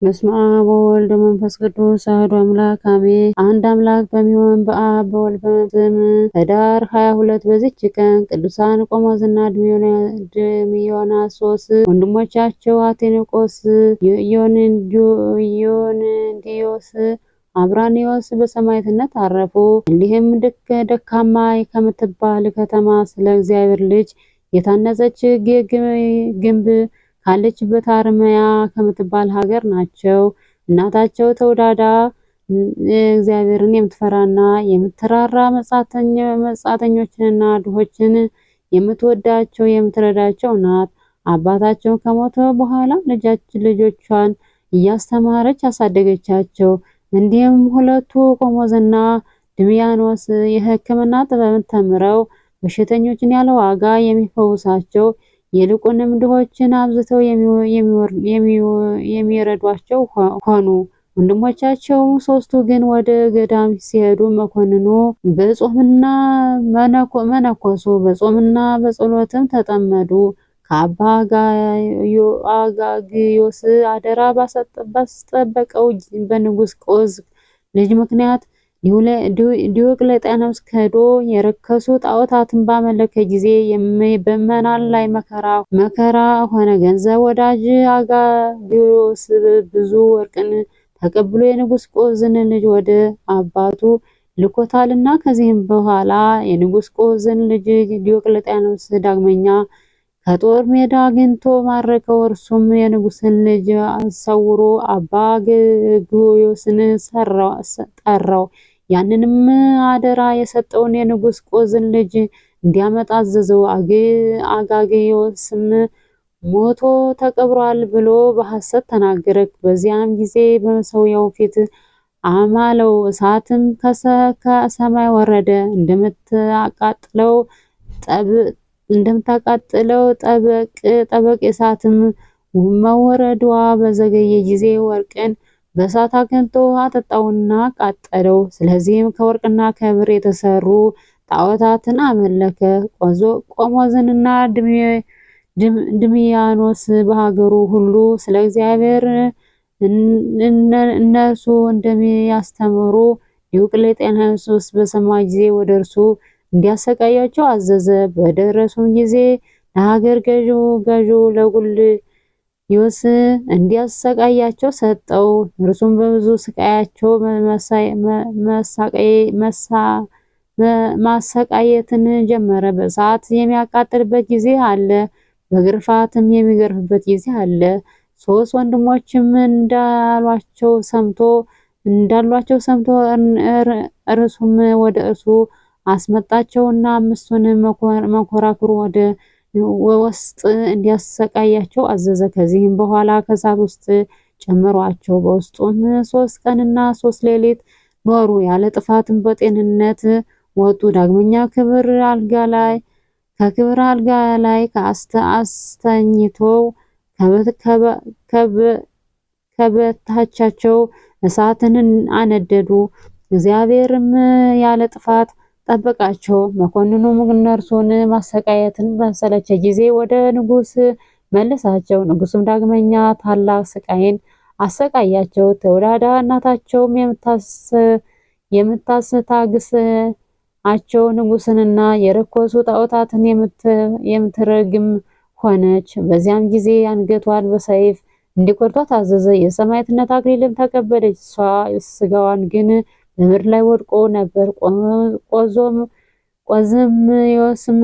በስመ አብ ወወልድ ወመንፈስ ቅዱስ አሐዱ አምላክ አሜን። አንድ አምላክ በሚሆን በአብ በወልድ በመንፈስ ስም ኅዳር 22 በዚች ቀን ቅዱሳን ቆሞስና ድሚዮናሶስ ወንድሞቻቸው አቴናቆስ፣ ኢዮንድዮስ፣ አብራኒዮስ በሰማዕትነት አረፉ። እንዲህም ደካማ ከምትባል ከተማ ስለ እግዚአብሔር ልጅ የታነጸች ግንብ ካለችበት አርመያ ከምትባል ሀገር ናቸው። እናታቸው ተውዳዳ እግዚአብሔርን የምትፈራና የምትራራ መጻተኞችንና ድሆችን የምትወዳቸው የምትረዳቸው ናት። አባታቸው ከሞተ በኋላ ልጆቿን እያስተማረች አሳደገቻቸው። እንዲሁም ሁለቱ ቆሞስና ድሚያኖስ የሕክምና ጥበብን ተምረው በሽተኞችን ያለ ዋጋ የሚፈውሳቸው ይልቁንም ድሆችን አብዝተው የሚረዷቸው ሆኑ። ወንድሞቻቸው ሦስቱ ግን ወደ ገዳም ሲሄዱ መኮንኑ በጾምና መነኮሱ፣ በጾምና በጸሎትም ተጠመዱ። ከአባ አጋግዮስ አደራ ባስጠበቀው በንጉሥ ቆዝ ልጅ ምክንያት ዲዮቅልጥያኖስ ከዶ የረከሱ ጣዖታትን ባመለከ ጊዜ በምዕመናን ላይ መከራ ሆነ። ገንዘብ ወዳጅ አጋግዮስ ብዙ ወርቅን ተቀብሎ የንጉሥ ቆዝን ልጅ ወደ አባቱ ልኮታልና። ከዚህም በኋላ የንጉሥ ቆዝን ልጅ ዲዮቅልጥያኖስ ዳግመኛ ከጦር ሜዳ አግኝቶ ማረከው። እርሱም የንጉሥን ልጅ አሰውሮ አባ አጋግዮስን ጠራው። ያንንም አደራ የሰጠውን የንጉሥ ቆዝን ልጅ እንዲያመጣ አዘዘው። አጋግዮስም ሞቶ ተቀብሯል ብሎ በሐሰት ተናገረ። በዚያም ጊዜ በመሠዊያው ፊት አማለው። እሳትም ከሰማይ ወረደ። እንደምታቃጥለው ጠበቅ እሳትም መወረዷ በዘገየ ጊዜ ወርቅን በእሳት አግንቶ አጠጣውና ቃጠለው። ስለዚህም ከወርቅና ከብር የተሰሩ ጣዖታትን አመለከ። ቆሞስና ድሚያኖስ በሀገሩ ሁሉ ስለ እግዚአብሔር እነርሱ እንደሚያስተምሩ ዲዮቅልጥያኖስ በሰማ ጊዜ ወደ እርሱ እንዲያሰቃያቸው አዘዘ። በደረሱም ጊዜ ለሀገር ገዢው ለጉልዮስ እንዲያሰቃያቸው ሰጠው። እርሱም በብዙ ስቃያቸው ማሰቃየትን ጀመረ። በእሳት የሚያቃጥልበት ጊዜ አለ፣ በግርፋትም የሚገርፍበት ጊዜ አለ። ሦስት ወንድሞችም እንዳሏቸው ሰምቶ እርሱም ወደ እርሱ አስመጣቸውና አምስቱን መንኮራኩር ወደ ውስጥ እንዲያሰቃያቸው አዘዘ። ከዚህም በኋላ ከእሳት ውስጥ ጨመሯቸው። በውስጡም 3 ቀንና 3 ሌሊት ኖሩ። ያለ ጥፋትም በጤንነት ወጡ። ዳግመኛ ከክብር አልጋ ላይ አስተኝተው ከበታቻቸው እሳትን አነደዱ። እግዚአብሔርም ያለ ጥፋት ጠበቃቸው። መኮንኑም እነርሱን ማሰቃየትን በሰለቸ ጊዜ ወደ ንጉሥ መለሳቸው። ንጉሥም ዳግመኛ ታላቅ ስቃይን አሰቃያቸው። ተውዳዳ እናታቸውም የምታስታግሳቸው ንጉሥንና የረከሱ ጣዖታትን የምትረግም ሆነች። በዚያም ጊዜ አንገቷን በሰይፍ እንዲቆርጧት አዘዘ። የሰማዕትነት አክሊልም ተቀበለች። ስጋዋን ግን በምድር ላይ ወድቆ ነበር። ቆዝምዮስም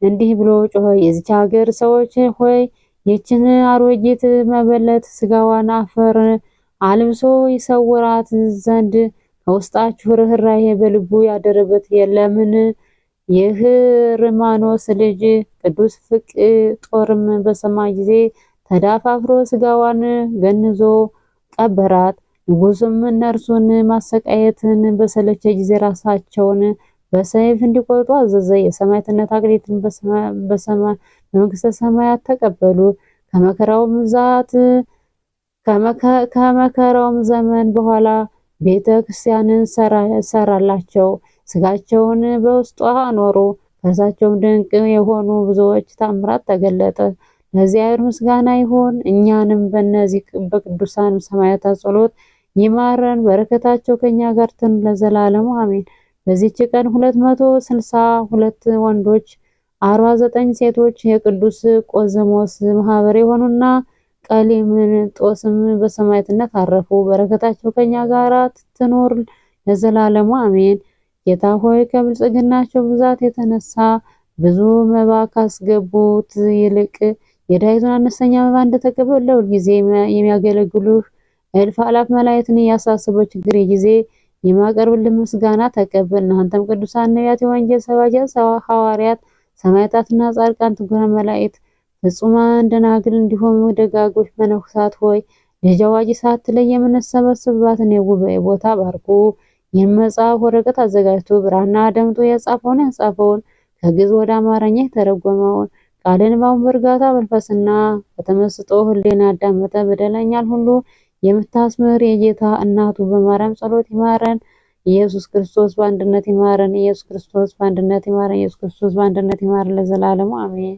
እንዲህ ብሎ ጮኸ፣ የዚች ሀገር ሰዎች ሆይ ይችን አሮጊት መበለት ስጋዋን አፈር አልብሶ ይሰውራት ዘንድ ከውስጣችሁ ርኅራኄ በልቡ ያደረበት የለምን? የህርማኖስ ልጅ ቅዱስ ፍቅጦርም በሰማ ጊዜ ተዳፋፍሮ ስጋዋን ገንዞ ቀበራት። ንጉሥም እነርሱን ማሰቃየትን በሰለቸ ጊዜ ራሳቸውን በሰይፍ እንዲቆርጡ አዘዘ። የሰማዕትነት አክሊልን በመንግሥተ ሰማያት ተቀበሉ። ከመከራውም ዘመን በኋላ ቤተ ክርስቲያንን ሰራላቸው። ስጋቸውን በውስጧ አኖሩ። ከእርሳቸውም ድንቅ የሆኑ ብዙዎች ታምራት ተገለጠ። ለእግዚአብሔር ምስጋና ይሁን። እኛንም በእነዚህ በቅዱሳን ሰማዕታት ጸሎት ይማረን፣ በረከታቸው ከኛ ጋር ትኑር ለዘላለሙ አሜን። በዚህች ቀን 262 ወንዶች 49 ሴቶች የቅዱስ ቆዝሞስ ማህበር የሆኑና ቀሌምንጦስም በሰማዕትነት አረፉ። በረከታቸው ከኛ ጋር ትኑር ለዘላለሙ አሜን። ጌታ ሆይ ከብልጽግናቸው ብዛት የተነሳ ብዙ መባ ካስገቡት ይልቅ የዳይቱን አነስተኛ መባ እንደተቀበሉ ጊዜ የሚያገለግሉህ እልፍ አላፍ መላእክትን እያሳሰበው ችግር ጊዜ የማቀርብልን ምስጋና ተቀበል። እናንተም ቅዱሳን ነቢያት፣ የወንጌል ሰባኪያን ሐዋርያት፣ ሰማዕታትና ጻድቃን፣ ትጉሃን መላእክት፣ ፍጹማን ደናግል እንዲሁም ደጋጎች መነኮሳት ሆይ ልጅ አዋቂ ሳትለይ የምንሰበስብባትን የጉባኤ ቦታ ባርኩ። ይህም መጽሐፍ ወረቀት አዘጋጅቶ ብራና ደምጦ የጻፈውን ያጻፈውን ከግዕዝ ወደ አማርኛ የተረጎመውን ቃልን ባሁን በእርጋታ መንፈስና በተመስጦ ሕሊና ያዳመጠ በደለኛል ሁሉ የምታስምር የጌታ እናቱ በማርያም ጸሎት ይማረን። ኢየሱስ ክርስቶስ በአንድነት ይማረን። ኢየሱስ ክርስቶስ በአንድነት ይማረን። ኢየሱስ ክርስቶስ በአንድነት ይማረን ለዘላለሙ አሜን።